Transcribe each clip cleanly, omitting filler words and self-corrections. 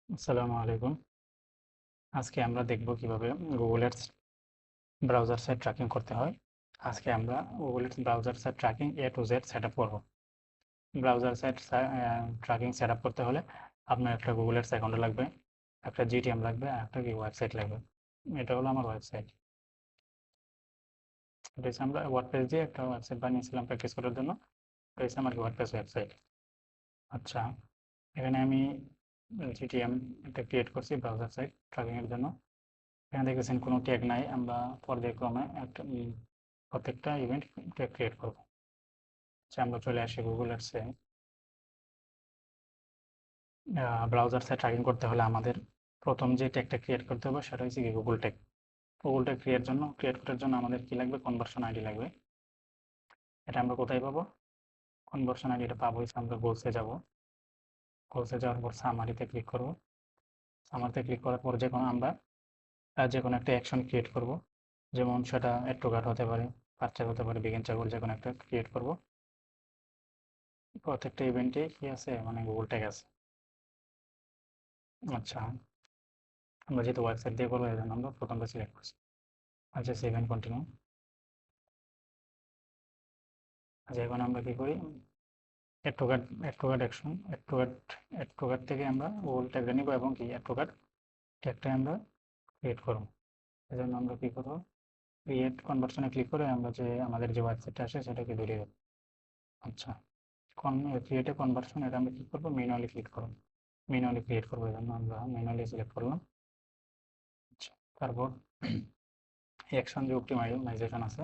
আসসালামু আলাইকুম। আজকে আমরা দেখব কিভাবে গুগলের ব্রাউজার সাইট ট্র্যাকিং করতে হয়। আজকে আমরা গুগলের browser site tracking A to Z set up করবো। Browser site tracking set up করতে হলে আপনার একটা গুগলের অ্যাকাউন্ট লাগবে, একটা জিটিএম লাগবে, আর একটা কি ওয়েবসাইট লাগবে। এটা হলো আমার ওয়েবসাইট। এটা হচ্ছে আমরা ওয়ার্ডপ্রেস দিয়ে একটা ওয়েবসাইট বানিয়েছিলাম প্র্যাকটিস করার জন্য। এটা হচ্ছে আমার ওয়ার্ডপ্রেস ওয়েবসাইট। আচ্ছা, এখানে আমি জিটিএম একটা ক্রিয়েট করছি ব্রাউজার সাইট ট্র্যাকিংয়ের জন্য। এখানে দেখতেছেন কোনো ট্যাগ নাই, আমরা পর্যায়ক্রমে একটা প্রত্যেকটা ইভেন্ট ট্যাগ ক্রিয়েট করবো। আচ্ছা, আমরা চলে আসি গুগল অ্যাডসে। ব্রাউজার সাইট ট্র্যাকিং করতে হলে আমাদের প্রথম যে ট্যাগটা ক্রিয়েট করতে হবে সেটা হচ্ছে কি Google tag. Google tag create করার জন্য আমাদের কি লাগবে? কনভার্সন আইডি লাগবে। এটা আমরা কোথায় পাবো? কনভার্সন আইডিটা পাবো হচ্ছে আমরা গোলসে যাব। গোলসে যাওয়ার পর সামারিতে ক্লিক করব। সামারিতে ক্লিক করার পর যে কোনো আমরা যে কোনো একটা অ্যাকশন ক্রিয়েট করব। যেমন সেটা অ্যাড টু কার্ট হতে পারে, পারচেজ হতে পারে, বিগিন চেকআউট, যে কোনো একটা ক্রিয়েট করব। প্রত্যেকটা ইভেন্টে কি আছে, মানে গুগল ট্যাগ আছে। আচ্ছা, আমরা যেহেতু ওয়েবসাইট দিয়ে করবো এই জন্য আমরা প্রথমটা সিলেক্ট করছি। আচ্ছা, সেভ এন্ড কন্টিনিউ। আচ্ছা, এখন আমরা কি করি? Add to cart action, add to cart থেকে আমরা গুগল ট্যাগটা নিব এবং কি অ্যাড টু কার্ট ট্যাগটা আমরা ক্রিয়েট করবো। এই জন্য আমরা কি করবো? ক্রিয়েট কনভার্সনে ক্লিক করে আমরা যে আমাদের যে ওয়েবসাইটটা আসে সেটাকে ধরিয়ে দেবো। আচ্ছা, ক্রিয়েটে কনভার্সন, এটা আমরা কি করবো? ম্যানুয়ালি ক্লিক করবো, ম্যানুয়ালি ক্রিয়েট করবো। এই জন্য আমরা ম্যানুয়ালি সিলেক্ট করলাম। আচ্ছা, তারপর অ্যাকশন যে অপটিমাইজেশন আছে,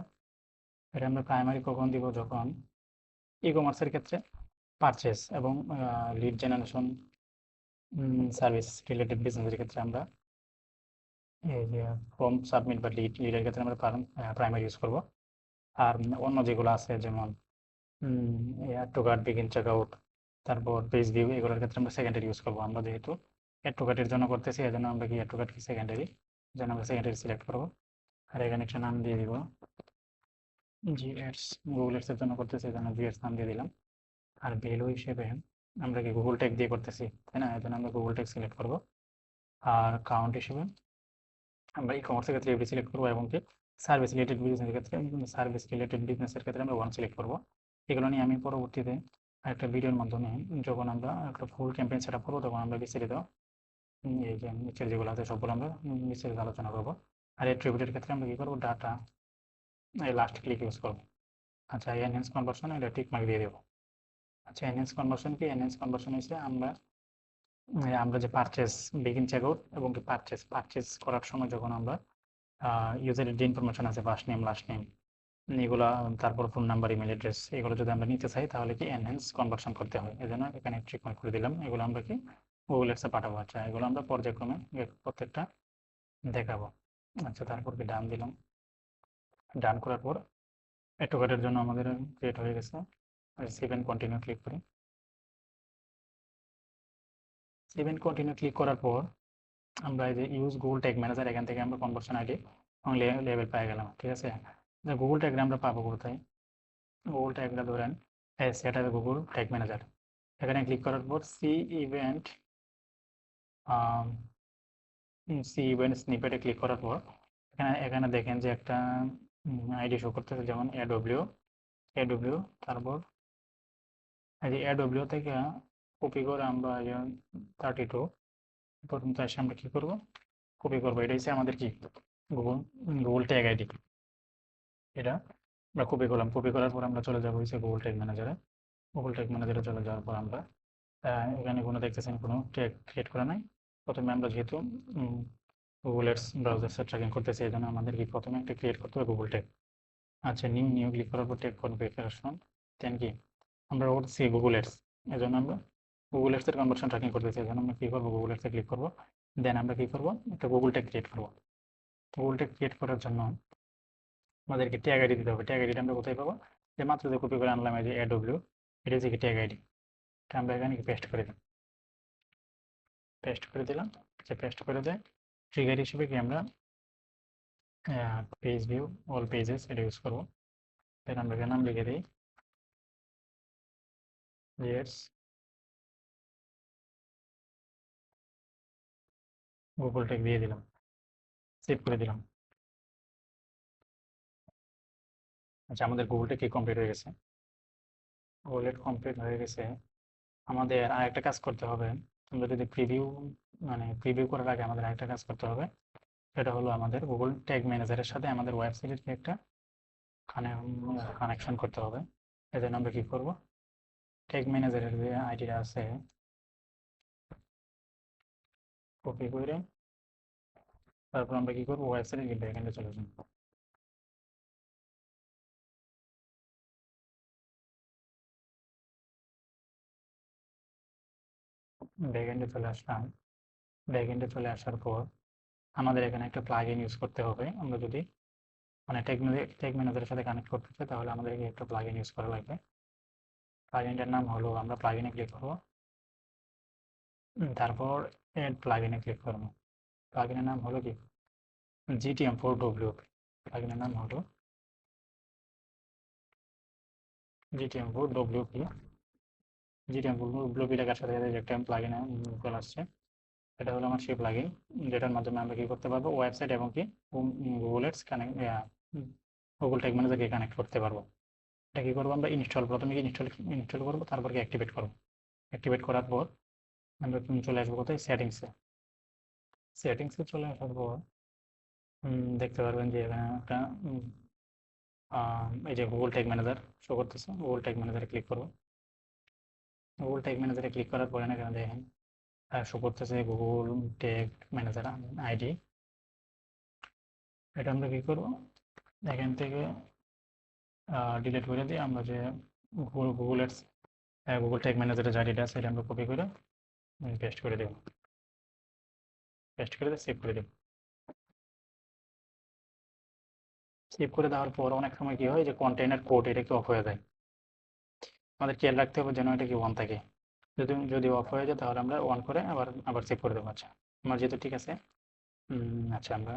এটা আমরা প্রাইমারি কখন দিব? যখন ই কমার্সের ক্ষেত্রে পারচেস এবং লিড জেনারেশন সার্ভিস রিলেটেড বিজনেসের ক্ষেত্রে আমরা এই যে ফর্ম সাবমিট বা লিডের ক্ষেত্রে আমরা প্রাইমারি ইউজ করব। আর অন্য যেগুলো আছে যেমন add to cart, begin checkout, তারপর পেজ ভিউ, এগুলোর ক্ষেত্রে আমরা সেকেন্ডারি ইউজ করবো। আমরা যেহেতু অ্যাড টু কার্টের জন্য করতেছি এই জন্য আমরা কি অ্যাড টু কার্ট কি সেকেন্ডারি, এই জন্য আমরা সেকেন্ডারি সিলেক্ট করবো। আর এখানে একটা নাম দিয়ে দিব জি এডস। গুগল এর জন্য করতেছি এই জন্য জি এডস নাম দিয়ে দিলাম। আর ভ্যালু হিসেবে আমরা কি গুগল ট্যাগ দিয়ে করতেছি, তাই না? এই জন্য আমরা গুগল ট্যাগ সিলেক্ট করবো। আর কাউন্ট হিসেবে আমরা ই কমার্সের ক্ষেত্রে এভরি সিলেক্ট করবো এবং কি সার্ভিস রিলেটেড বিজনেসের ক্ষেত্রে আমরা ওয়ান সিলেক্ট করবো। এগুলো নিয়ে আমি পরবর্তীতে একটা ভিডিওর মাধ্যমে যখন আমরা একটা ফুল ক্যাম্পেইন সেট আপ করবো তখন আমরা বিস্তারিত এই যে নিচের যেগুলো আছে সবগুলো আমরা বিস্তারিত আলোচনা করবো। আর অ্যাট্রিবিউটের ক্ষেত্রে আমরা কি করবো? ডাটা, এই লাস্ট ক্লিক ইউজ করবো। আচ্ছা, এনহ্যান্স কনভার্সন এটা টিক মার্ক দিয়ে দেবো। আচ্ছা, এনহ্যান্স কনভার্সন কি? এনহ্যান্স কনভার্সন হচ্ছে আমরা যে পারচেস, বিগিন চেকআউট এবং কি পারচেস করার সময় যখন আমরা ইউজারের যে ইনফরমেশন আছে, ফার্স্ট নেম, লাস্ট নেম, এগুলা, তারপর ফোন নাম্বার, ইমেল অ্যাড্রেস, এগুলো যদি আমরা নিতে চাই তাহলে কি এনহ্যান্স কনভার্সন করতে হয়। এই জন্য এখানে চেক মার্ক করে দিলাম। এগুলো আমরা কি গুগল এক্সে পাঠাবো। আচ্ছা, এগুলো আমরা পর্যায়ক্রমে প্রত্যেকটা দেখাবো। আচ্ছা, তারপর কি ডান দিলাম। ডান করার পর অ্যাডভোকেটের জন্য আমাদের ক্রিয়েট হয়ে গেছে। সেভ এন্ড কন্টিনিউ ক্লিক করি। সেভ এন্ড কন্টিনিউ ক্লিক করার পর আমরা এই যে ইউজ গুগল ট্যাগ ম্যানেজার, এখান থেকে আমরা কনভার্সন আইডি এবং লেভেল পেয়ে গেলাম। ঠিক আছে, গুগল ট্যাগটা আমরা পাবো কোথায়? গুগল ট্যাগটা ধরেন সেটা গুগল ট্যাগ ম্যানেজার। এখানে ক্লিক করার পর ইভেন্ট সি ইভেন্ট স্নিপেটে ক্লিক করার পর এখানে এখানে দেখেন যে একটা আইডি শো করতেছে, যেমন এডব্লিউ। তারপর এই যে এডব্লিউ থেকে কপি করে আমরা 32 পর্যন্ত এসে আমরা কি করবো? কপি করবো। এটা হচ্ছে আমাদের কি গুগল গুগল ট্যাগ আইডি। এটা আমরা কপি করলাম। কপি করার পর আমরা চলে যাবো হচ্ছে গুগল ট্যাগ ম্যানেজারে। গুগল ট্যাগ ম্যানেজারে চলে যাওয়ার পর আমরা এখানে কোনো দেখতেছেন কোনো ট্যাগ ক্রিয়েট করা নাই। প্রথমে আমরা যেহেতু গুগলের ব্রাউজার ট্র্যাকিং করতেছি এই জন্য আমাদের কি প্রথমে একটা ক্রিয়েট করতে হবে গুগল ট্যাগ। আচ্ছা, নিউ ক্লিক করার পর ট্যাগ কনফিগারেশন দেন কি আমরা করছি গুগল এডস। এই জন্য আমরা গুগল এডসের কনভার্সন ট্র্যাকিং করতেছি, এই জন্য আমরা কী করবো? গুগল এডসে ক্লিক করবো। দেন আমরা কী করবো? একটা গুগল ট্যাগ ক্রিয়েট করবো। গুগল ট্যাগ ক্রিয়েট করার জন্য আমাদেরকে ট্যাগ আইডি দিতে হবে। ট্যাগ আইডিটা আমরা কোথায় পাবো? যে মাত্র যে কপি করে আনলাম এই যে এডব্লিউ, এটা হচ্ছে ট্যাগ আইডি। এটা আমরা এখানে পেস্ট করে দিই। পেস্ট করে দিলাম। যে পেস্ট করে দেয় ট্রিগার হিসেবে কি আমরা পেজ ভিউ অল পেজেস এটা ইউজ করবো। দেন আমরা এখানে নাম লিখে দিই ইয়েস গুগল ট্যাগ দিয়ে দিলাম, সেভ করে দিলাম। আচ্ছা, আমাদের গুগল ট্যাগ কি কমপ্লিট হয়ে গেছে? গুগল ট্যাগ কমপ্লিট হয়ে গেছে। আমাদের আরেকটা কাজ করতে হবে। আমরা যদি প্রিভিউ, মানে প্রিভিউ করার আগে আমাদের আরেকটা কাজ করতে হবে। সেটা হলো আমাদের গুগল ট্যাগ ম্যানেজারের সাথে আমাদের ওয়েবসাইটের কি একটা কানেকশন করতে হবে। এজন্য আমরা কি করব, ট্যাগ ম্যানেজারের যে আইডিটা আছে কপি করে তারপর আমরা কি করবো, ওয়েবসাইটের গিয়ে ব্যাকএন্ডে চলে যাব। ব্যাকএন্ডে চলে আসলাম। ব্যাকএন্ডে চলে আসার পর আমাদের এখানে একটা প্লাগইন ইউজ করতে হবে। আমরা যদি মানে ট্যাগ ম্যানেজারের সাথে কানেক্ট করতে চাই তাহলে আমাদেরকে একটা প্লাগইন ইউজ করা লাগবে। প্লাগইনটার নাম হলো, আমরা প্লাগইনে ক্লিক করব, তারপর এড প্লাগইনে ক্লিক করব। প্লাগইনের নাম হলো কি GTM4WP। প্লাগইনের নাম হলো GTM4WP। GTM4WP লেখার সাথে সাথে একটা প্লাগইন চলে আসছে। এটা হলো আমার সেই প্লাগইন, যেটার মাধ্যমে আমরা কি করতে পারবো, ওয়েবসাইট এবং কি Google ads connect, Google tag ম্যানেজারকে কানেক্ট করতে পারবো। এটা কি করবো, আমরা প্রথমে ইনস্টল ইনস্টল করবো, তারপর কি অ্যাক্টিভেট করবো। অ্যাক্টিভেট করার পর আমরা চলে আসবো কোথায়, সেটিংসে। সেটিংসে চলে আসার পর দেখতে পারবেন যে এখানে একটা এই যে গুগল ট্যাগ ম্যানেজার শো করতেছে। গুগল ট্যাগ ম্যানেজারে ক্লিক করবো। গুগল ট্যাগ ম্যানেজারে ক্লিক করার পরে এখানে দেখেন শো করতেছে গুগল ট্যাগ ম্যানেজার আইডি। এটা আমরা কি করবো, এখান থেকে ডিলিট করে দিয়ে আমরা যে গুগলের গুগল ট্যাগ ম্যানেজারের যে আইডিটা আছে এটা আমরা কপি করে পেস্ট করে দেবো। পেস্ট করে দিয়ে সেভ করে দেবো। সেভ করে দেওয়ার পর অনেক সময় কি হয় যে কন্টেইনার কোড এটা কি অফ হয়ে যায়। আমাদের খেয়াল রাখতে হবে যেন এটা কি অন থাকে। যদি যদি অফ হয়ে যায় তাহলে আমরা অন করে আবার আবার সেভ করে দেবো। আচ্ছা, আমার যেহেতু ঠিক আছে, আচ্ছা আমরা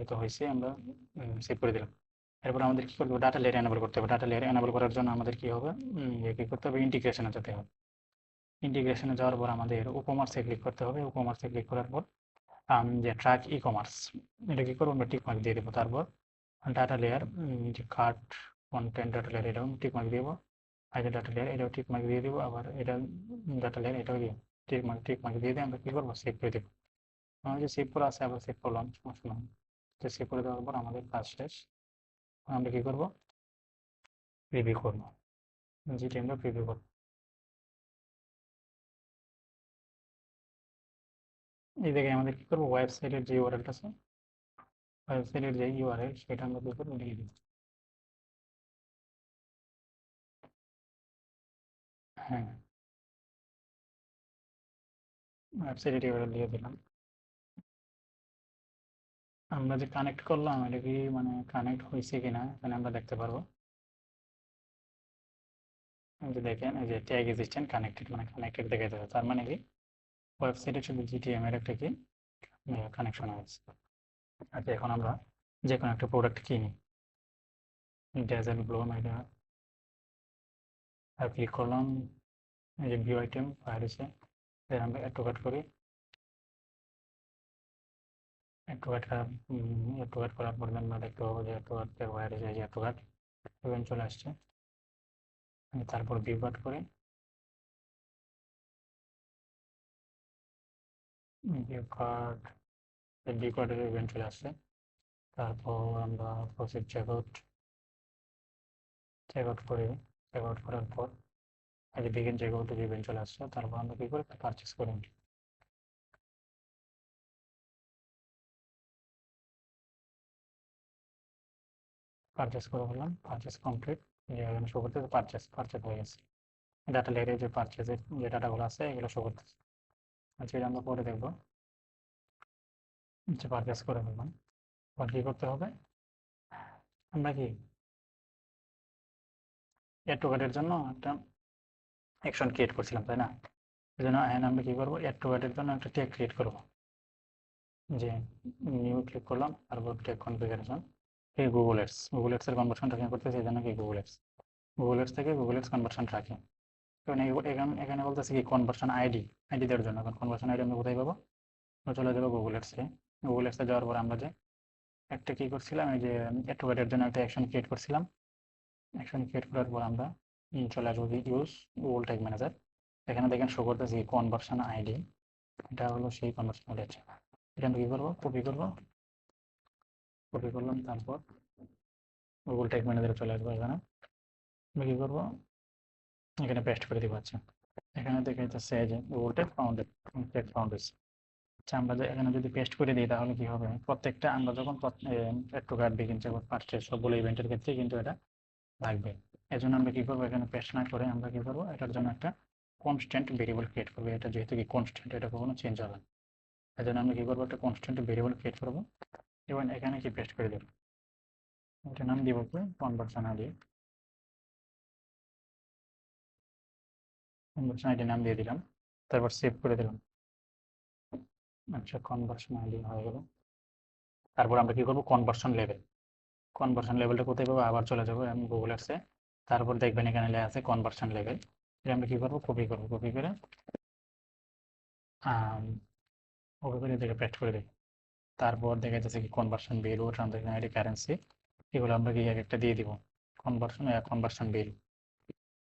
তো হয়েছে, আমরা সেভ করে দিলাম। এরপর আমাদের কি করতে হবে, ডাটা লেয়ার এনেবল করতে হবে। ডাটা লেয়ার এনেবল করার জন্য আমাদের কি হবে, কি করতে হবে, ইন্টিগ্রেশনে যেতে হবে। ইন্টিগ্রেশনে যাওয়ার পর আমাদের উপমার্সে ক্লিক করতে হবে। উপমার্সে ক্লিক করার পর যে ট্র্যাক ই কমার্স, এটা কি করবো, আমরা টিক মার্ক দিয়ে দেবো। তারপর ডাটা লেয়ার, যে কার্ট কন্টেন্ট ডাটা লেয়ার, এটাও টিক মার্ক দিব। আর যে ডাটা লেয়ার এটাও টিক মার্ক দিয়ে দিব। আবার এটা ডাটা লেয়ার এটাও দিয়ে টিক মার্ক দিয়ে দিয়ে আমরা কি করবো, সেভ করে দেবো। আমার যে সেভ করা আছে আবার সেভ করলাম, সমস্যা নেই। তো সেভ করে দেওয়ার পর আমাদের কাজ শেষ। আমরা কি করবো, প্রিভিউ করবো। যেটি আমরা প্রিভিউ করবো। এই জায়গায় আমাদের কি করবো, ওয়েবসাইটের যে ইউআরএলটা আছে, ওয়েবসাইটের যে ইউআরএল সেটা আমরা কি করবো, দিয়ে দিই। হ্যাঁ, ওয়েবসাইটের ইউআরএল দিয়ে দিলাম। আমরা যে কানেক্ট করলাম এটা কি মানে কানেক্ট হয়েছে কিনা এখানে আমরা দেখতে পারবো। এই যে দেখেন, এই যে ট্যাগ এক্সিস্টেন্ট কানেক্টেড, মানে কানেক্টেড দেখা যাচ্ছে। তার মানে কি ওয়েবসাইটের সাথে জিটিএম এর একটা কি কানেকশন হয়েছে। আচ্ছা, এখন আমরা যে কোনো একটা প্রোডাক্ট কিনি, ডেজার্ট ব্লোম, এটা আর ক্লিক করলাম। এই যে ভিউ আইটেম বাইরে এসে আমরা অ্যাড টু কার্ট করি। অ্যাড টু কার্ট করার পর আমরা দেখতে পাবো যে অ্যাড টু কার্ট বাইরে যায়, যে অ্যাড টু কার্ট ইভেন্ট চলে আসছে। তারপর ভিউ কার্ট করে ভিউ কার্ট, ভিউ কার্টের ইভেন্ট চলে আসছে। তারপর আমরা প্রসিড চেকআউট করি। চেকআউট করার পর এই যে বিগিন চেকআউটের ইভেন্ট চলে আসছে। তারপর আমরা কি করি, পারচেস করি। পারচেস করে বললাম, পারচেস কমপ্লিট। এখানে শো করতেছে পারচেস পারচেস হয়ে গেছে। ডাটা লেয়ারে যে পারচেসের যে ডাটাগুলো আছে এগুলো শো করতেছে। আচ্ছা, এটা আমরা পরে দেখবো। আচ্ছা, পারচেস করে ফেললাম। এবার কী করতে হবে, আমরা কি অ্যাড টু কার্টের জন্য একটা অ্যাকশন ক্রিয়েট করছিলাম, তাই না? এই জন্য আমরা কী করবো, অ্যাড টু কার্টের জন্য একটা ট্যাগ ক্রিয়েট করবো। যে নিউ ক্লিক করলাম, তারপর ট্যাগ কনফিগারেশন, এই গুগল এডসের কনভার্সন ট্র্যাকিং করতেছে, এই জন্য কি গুগল এডস থেকে গুগল এডস কনভার্সন ট্র্যাকিং। কারণ এখানে বলতেছে কি কনভার্সন আইডি দেওয়ার জন্য। এখন কনভার্সন আইডি আমরা কোথায় পাবো, চলে যাবো গুগল এডসে। গুগল এডসে যাওয়ার পর আমরা যে একটা কি করছিলাম, এই যে অ্যাডভোকেটের জন্য একটা অ্যাকশন ক্রিয়েট করছিলাম। অ্যাকশন ক্রিয়েট করার পর আমরা চলে আসবো ইউজ গুগল ট্যাগ ম্যানেজার। এখানে দেখেন শো করতেছি কনভার্সন আইডি, এটা হলো সেই কনভার্সন আইডি। আচ্ছা, এটা আমি কি করবো, কপি করবো, কপি করলাম, তারপর গুগল ট্যাগ ম্যানেজারে চলে আসবো। এখানে আমি কি করবো, এখানে পেস্ট করে দিব। আচ্ছা, এখানে দেখে যাচ্ছে যে Google tag founded, tag founded. আচ্ছা, আমরা এখানে যদি পেস্ট করে দিই তাহলে কি হবে, প্রত্যেকটা আমরা যখন একটু কার্ড বিগিন চেকআউট পারচেজ সবগুলো ইভেন্টের ক্ষেত্রে কিন্তু এটা লাগবে। এর জন্য আমরা কি করবো, এখানে পেস্ট না করে আমরা কি করবো, এটার জন্য একটা কনস্ট্যান্ট ভেরিয়েবল ক্রিয়েট করবো। এটা যেহেতু কি কনস্ট্যান্ট, এটা কখনো চেঞ্জ হবে না। এই জন্য আমরা কি করবো, একটা কনস্ট্যান্ট ভেরিয়েবল ক্রিয়েট করবো এবং এখানে কি পেস্ট করে দেবো, এটা নাম দিব কি কনভার্সন আইডি। কনভার্সন আইডি নাম দিয়ে দিলাম, তারপর সেভ করে দিলাম। আচ্ছা, কনভার্সন আইডি হয়ে গেল। তারপর আমরা কি করবো, কনভার্সন লেভেল। কনভার্সন লেভেলটা কোথায় পাবো, আবার চলে যাবো আমি গুগল এডসে। তারপর দেখবেন এখানে লেখা আছে কনভার্সন লেভেল। এটা আমরা কি করবো, কপি করবো, কপি করে কপি করে এদিকে পেস্ট করে দিই। তারপর দেখা যাচ্ছে কি conversion value, transaction ID, currency, এগুলো আমরা কি এক একটা দিয়ে দিব। কনভার্সন ভ্যালু,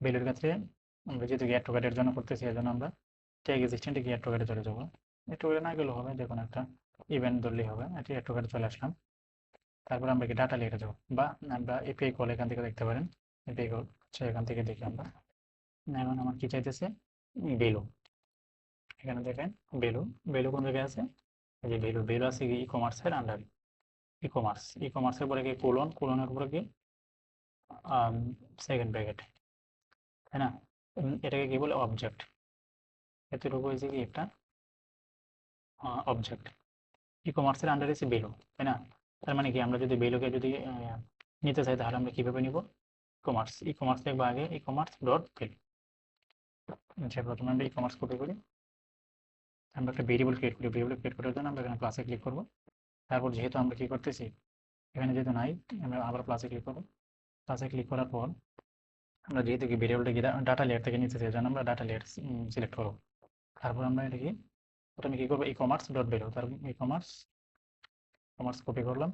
ভ্যালুর ক্ষেত্রে আমরা যেহেতু গিয়ার টোকেটের জন্য করতেছি, এর জন্য আমরা ট্যাগ এক্সিস্টেন্টে গিয়ার টোকেটে চলে যাবো। গিয়ার টোকেটে না গেলেও হবে, যে কোনো একটা ইভেন্ট ধরলেই হবে। এটি গিয়ার টোকেটে চলে আসলাম। তারপর আমরা কি ডাটা লিখে যাবো, বা আমরা এপিআই কল এখান থেকে দেখতে পারেন। এপিআই কল, আচ্ছা, এখান থেকে দেখি আমরা। এখন আমার কি চাইতেছে, ভ্যালু। এখানে দেখেন ভ্যালু, ভ্যালু কোন জায়গায় আছে, এই যে ভ্যালু, ভ্যালু আছে কি ই কমার্সের আন্ডার, ই কমার্স, ই কমার্সের পরে কি কোলন, কোলনের পরে কি সেকেন্ড ব্র্যাকেট, তাই না। এটাকে কি বলে, অবজেক্ট। এতটুকু হয়েছে কি একটা অবজেক্ট। ই কমার্সের আন্ডারে আছে ভ্যালু, তাই না। তার মানে কি, আমরা যদি ভ্যালুকে যদি নিতে চাই তাহলে আমরা কিভাবে নিব, কমার্স, ই কমার্স লিখবো আগে, ই কমার্স ডট ভ্যালু। আচ্ছা, প্রথমে আমরা ই কমার্স কপি করি, আমরা একটা ভেরিয়েবল ক্রিয়েট করি। ভেরিয়েবল ক্রিয়েট করার জন্য আমরা এখানে প্লাসে ক্লিক করবো। তারপর যেহেতু আমরা কি করতেছি, এখানে যেহেতু নাই, আমরা আবার প্লাসে ক্লিক করবো। প্লাসে ক্লিক করার পর আমরা যেহেতু কি ভেরিয়েবলটা ডাটা লেয়ার থেকে নিতে চাই, জন্য আমরা ডাটা লেয়ার সিলেক্ট করবো। তারপর আমরা এটা কি, প্রথমে কি করবো, ই কমার্স ডট ভ্যালু, তারপর ই কমার্স, কমার্স কপি করলাম,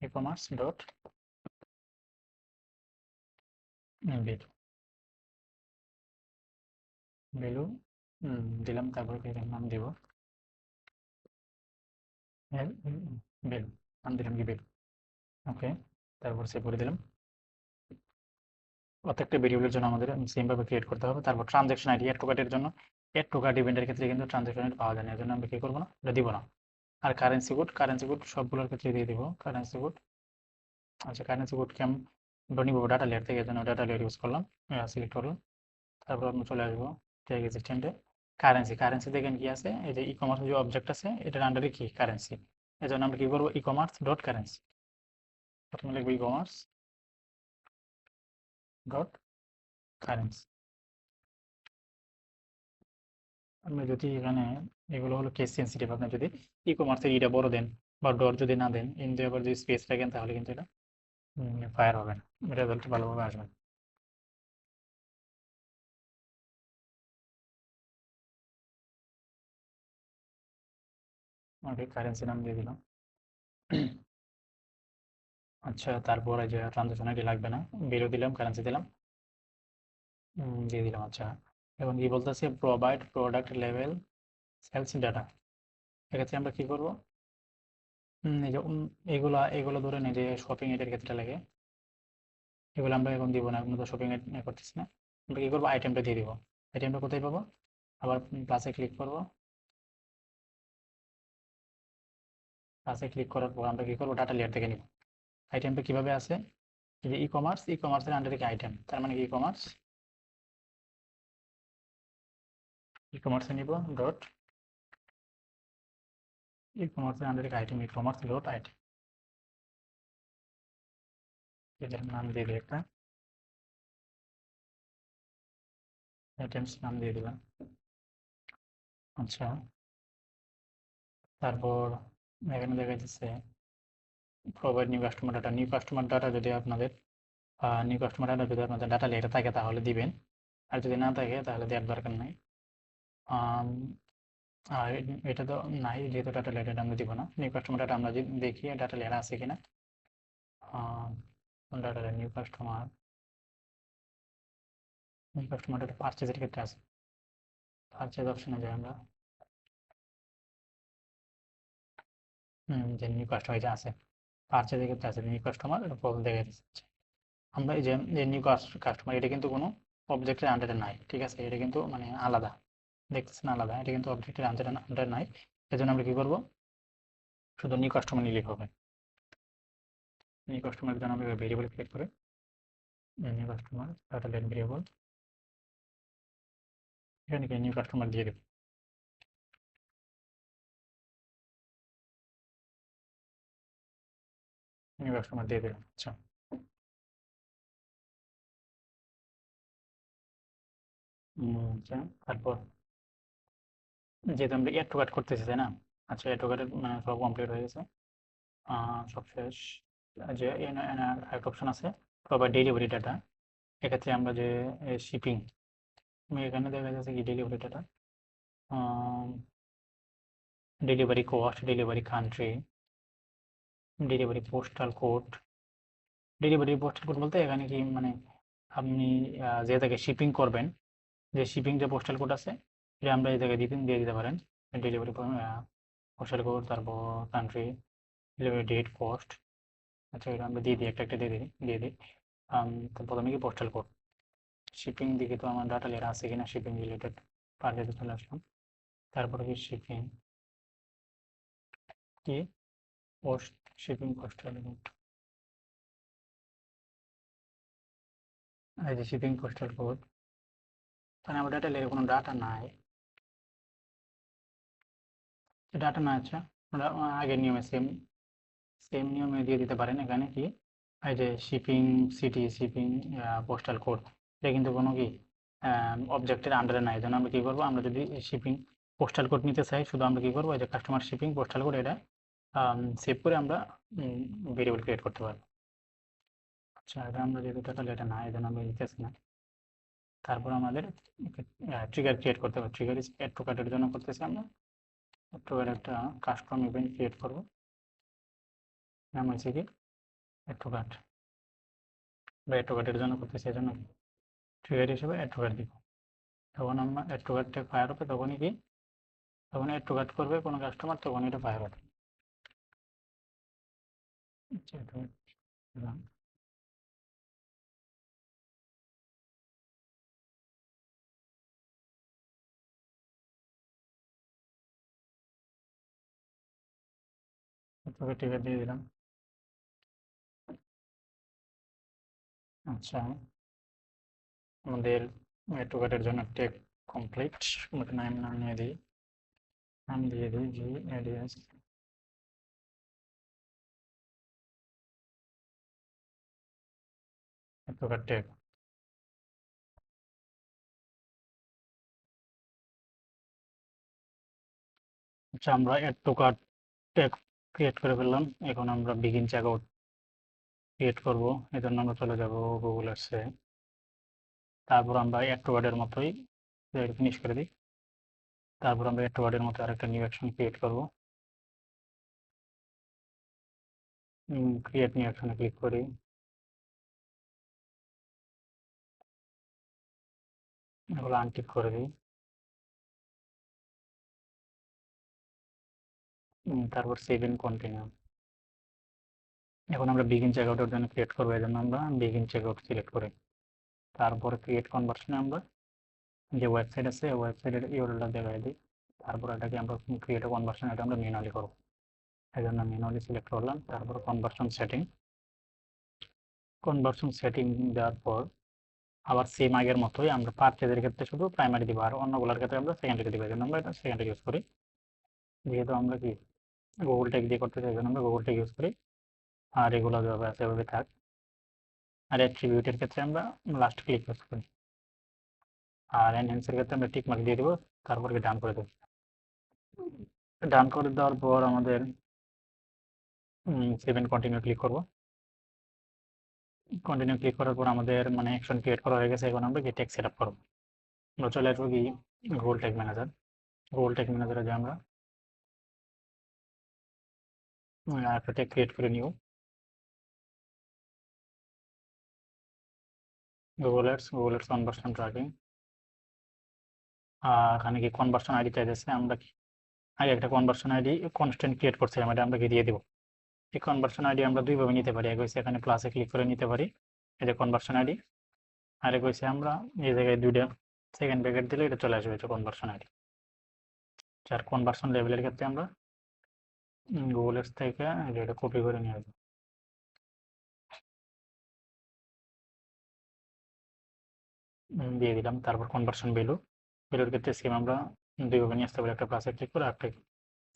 e commerce dot value, value দিলাম। তারপর এর নাম দিব ভ্যালু, নাম দিলাম কি ভ্যালু। ওকে, তারপর সেভ করে দিলাম। প্রত্যেকটা ভেরিয়েবলের জন্য আমাদের সেম ভাবে ক্রিয়েট করতে হবে। তারপর ট্রানজাকশন আইডি, অ্যাড টু কার্টের জন্য, অ্যাড টু কার্ট ইভেন্টের ক্ষেত্রে কিন্তু ট্রানজাকশন আইডি পাওয়া যায় না, এর জন্য আমরা কি করবো না, এটা দিব না। আর কারেন্সি কোড, কারেন্সি কোড সবগুলোর ক্ষেত্রে দিয়ে দিব কারেন্সি কোড। আচ্ছা, কারেন্সি কোডকে আমরা নিব ডাটা লেয়ার থেকে, এর জন্য ডাটা লেয়ার ইউজ করলাম, সিলেক্ট করলাম। তারপর আমরা চলে আসবো ট্যাগ এক্সিস্টেন্টে। কারেন্সি, কারেন্সি দেখেন কি আছে, এই যে ই কমার্স যে অবজেক্ট আছে এটার আন্ডারে কি কারেন্সি। এই জন্য আমরা কি করবো, ই কমার্স ডট কারেন্সি, প্রথমে লিখবো ই কমার্স ডট কারেন্সি। আপনি যদি এখানে, এগুলো হলো কেস সেন্সিটিভ, আপনি যদি ই কমার্সের ইটা বড় দেন বা ডট যদি না দেন, কিন্তু আবার যদি স্পেস রাখেন তাহলে কিন্তু এটা ফায়ার হবে না, রেজাল্ট ভালোভাবে আসবে না। ওকে, কারেন্সি নাম দিয়ে দিলাম। আচ্ছা, তারপরে যে ট্রানজাকশন আইডি লাগবে না, বেরো দিলাম, কারেন্সি দিলাম, দিয়ে দিলাম। আচ্ছা, এবং কি বলতেছে, provide product level sales data. এক্ষেত্রে আমরা কি করবো, এই যে এগুলা এগুলো ধরেন এই যে শপিং এর ক্ষেত্রে লাগে, এগুলো আমরা এখন দিব না, আমরা তো শপিং এর করতেছি না। আমরা কি করবো, আইটেমটা দিয়ে দিব। আইটেমটা কোথায় পাবো, আবার প্লাসে ক্লিক করব। প্লাসে ক্লিক করার পর আমরা কি করবো, ডাটা লেয়ার থেকে নিব। আইটেমটা কিভাবে আছে, এই যে ই কমার্স, ই কমার্সের আন্ডারে কি আইটেম, তার মানে কি ই কমার্স, ই কমার্সে নিব ডট, ই কমার্সের আন্ডারে কি item, e commerce dot item, এটার নাম দিয়ে দিই একটা, আইটেমস নাম দিয়ে দিলাম। আচ্ছা, তারপর এখানে দেখা যাচ্ছে provide new customer data. New customer data যদি আপনাদের নিউ কাস্টমার ডাটা যদি আপনাদের ডাটা লেয়ারে থাকে তাহলে দিবেন, আর যদি না থাকে তাহলে দেওয়ার দরকার নাই। আর এটা তো নাই, যেহেতু ডাটা লেয়ার, এটা আমরা দিব না। নিউ কাস্টমার ডাটা আমরা যদি দেখি ডাটা লেয়ার আছে কিনা। Data layer new customer data পারচেজের ক্ষেত্রে আছে, পারচেজ অপশনে যাই আমরা। যে নিউ কাস্টমার এটা আছে, পারচেজের ক্ষেত্রে আছে নিউ কাস্টমার, এটা প্রবলেম দেখা দিচ্ছে। আমরা এই যে নিউ কাস্টমার, এটা কিন্তু কোনো অবজেক্টের আন্ডারে নাই, ঠিক আছে, এটা কিন্তু মানে আলাদা, দেখতেছেন আলাদা, এটা কিন্তু অবজেক্টের আন্ডারে নাই। এজন্য আমরা কি করব, শুধু নিউ কাস্টমার নিলেই হবে। নিউ কাস্টমারের জন্য আমরা ভেরিয়েবল ক্রিয়েট করে new customer data layer variable, এখানে কি নিউ কাস্টমার দিয়ে দেব। নিউ কাস্টমার দিয়ে দিলাম। আচ্ছা, আচ্ছা, তারপর যেহেতু আমরা এড টু কার্ট করতেছি, তাই না? আচ্ছা, এড টু কার্টের মানে সব কমপ্লিট হয়ে গেছে, সব শেষ। যে আরেকটা অপশন আছে, প্রোভাইড ডেলিভারি ডাটা। এক্ষেত্রে আমরা যে শিপিং, এখানে দেখা যাচ্ছে কি delivery data, delivery cost, delivery country, delivery postal code. Delivery postal code বলতে এখানে কি মানে আপনি যে জায়গায় শিপিং করবেন, যে শিপিং যে পোস্টাল কোড আছে, এটা আমরা এই জায়গায় দিয়ে দিতে পারেন। ডেলিভারি পোস্টাল কোড, তারপর কান্ট্রি, ডেলিভারি ডেট, কস্ট। আচ্ছা, এটা আমরা দিয়ে দিই, একটা একটা দিয়ে দিই। তো প্রথমে কি পোস্টাল কোড, শিপিং দিকে তো আমার ডাটা লেয়ার আছে কিনা, শিপিং রিলেটেড পার যেতে চলে আসলাম। তারপরে কি শিপিং কি পোস্ট, শিপিং পোস্টাল কোড, এই যে শিপিং পোস্টাল কোড। তাহলে আমার ডাটা লেয়ারে কোনো ডাটা নাই, ডাটা না। আচ্ছা, আমরা আগের নিয়মে সেম সেম নিয়মে দিয়ে দিতে পারেন। এখানে কি এই যে shipping city, shipping postal code, এটা কিন্তু কোনো কি অবজেক্টের আন্ডারে নাই। এই জন্য আমরা কী করবো, আমরা যদি শিপিং পোস্টাল কোড নিতে চাই, শুধু আমরা কী করবো, এই যে কাস্টমার শিপিং পোস্টাল কোড, এটা সেভ করে আমরা ভেরিয়েবল ক্রিয়েট করতে পারবো। আচ্ছা, এটা আমরা যেহেতু তাহলে এটা না, এই জন্য আমরা নিতেছি না। তারপর আমাদের ট্রিগার ক্রিয়েট করতে হবে। ট্রিগার ইজ অ্যাড টু কার্টের জন্য করতেছি আমরা। অ্যাড টু কার্ট একটা কাস্টম ইভেন্ট ক্রিয়েট করবো, নাম হচ্ছে কি অ্যাড টু কার্ট, বা অ্যাড টু কার্টের জন্য করতেছি, এই জন্য ট্রিগার হিসেবে অ্যাড টু কার্ট দিব। যখন আমরা অ্যাড টু কার্টটা ফায়ার হবে, তখনই কি, যখন অ্যাড টু কার্ট করবে কোনো কাস্টমার, তখন এটা ফায়ার হবে। আচ্ছা, এটা দিলাম। তোকে ট্রিগার দিয়ে দিলাম। আচ্ছা, আমাদের অ্যাড টু কার্টের জন্য টেক কমপ্লিট। নাম নিয়ে দিই, নাম দিয়ে দিই G ADS add to cart tag. আচ্ছা, আমরা add to cart tag create করে ফেললাম। এখন আমরা বিগিন চেক আউট ক্রিয়েট করবো, এই জন্য আমরা চলে যাব গুগল অ্যাডসে। তারপর আমরা অ্যাড টু কার্টের মতোই ফিনিশ করে দিই। তারপর আমরা অ্যাড টু কার্টের মতো আরেকটা নিউ অ্যাকশন ক্রিয়েট করবো। ক্রিয়েট নিউ অ্যাকশনে ক্লিক করি, এগুলো আনটিক করে দিই। তারপর সেভ ইন কন্টিনিউ। এখন আমরা বিগিন চেক আউটের জন্য ক্রিয়েট করবো, এই জন্য আমরা বিগিন চেক আউট সিলেক্ট করি। তারপর ক্রিয়েট কনভার্সনে আমরা যে ওয়েবসাইট আছে, ওয়েবসাইটের ইউআরএলটা দেখাই দিই। তারপর এটাকে আমরা ক্রিয়েট কনভার্সন, এটা আমরা ম্যানুয়ালি করবো, এই জন্য ম্যানুয়ালি সিলেক্ট করলাম। তারপর কনভার্সন সেটিং দেওয়ার পর আবার সেম আগের মতোই আমরা পারচেজের ক্ষেত্রে শুধু প্রাইমারি দিব, আর অন্যগুলোর ক্ষেত্রে আমরা সেকেন্ডারি দিব। এই জন্য আমরা এটা সেকেন্ডারি ইউজ করি। যেহেতু আমরা কি গুগল টেক দিয়ে করতে চাই, এই জন্য আমরা গুগল টেক ইউজ করি। আর এগুলো যেভাবে আছে এভাবে থাক। আর অ্যাট্রিবিউটের ক্ষেত্রে আমরা লাস্ট ক্লিক ইউজ করি। আর এনহ্যান্সের ক্ষেত্রে আমরা টিক মার্ক দিয়ে দেবো, তারপর ডান করে দেবো। ডান করে দেওয়ার পর আমাদের সেভেন কন্টিনিউ ক্লিক করবো। কন্টিনিউ ক্লিক করার পর আমাদের মানে অ্যাকশন ক্রিয়েট করা হয়ে গেছে। এখন আমরা কি টেক্সট সেট আপ করবো। আমরা চলে আসবো কি Google tag manager. Google tag ম্যানেজারে যে আমরা একটা ট্যাগ ক্রিয়েট করে নিব, গুগল অ্যাডস কনভার্সন ট্র্যাকিং। এখানে কি কনভার্সন আইডি চাইতেছে, আমরা কি আগে একটা কনভার্সন আইডি কনস্ট্যান্ট ক্রিয়েট করছিলাম, এটা আমরা কি দিয়ে দিব। এই কনভার্সন আইডি আমরা দুইভাবে নিতে পারি, এক হচ্ছে এখানে প্লাসে ক্লিক করে নিতে পারি, এই যে কনভার্সন আইডি, আর এক হচ্ছে আমরা এই জায়গায় দুইটা সেকেন্ড ব্র্যাকেট দিলে এটা চলে আসবে, এটা কনভার্সন আইডি। যার কনভার্সন লেভেলের ক্ষেত্রে আমরা গুগল এডস থেকে এটা কপি করে নিয়ে আসবো, দিয়ে দিলাম। তারপর কনভার্সন ভ্যালুর ক্ষেত্রে সেম আমরা দুইভাবে নিয়ে আসতে পারি, একটা প্লাসে ক্লিক করে একটা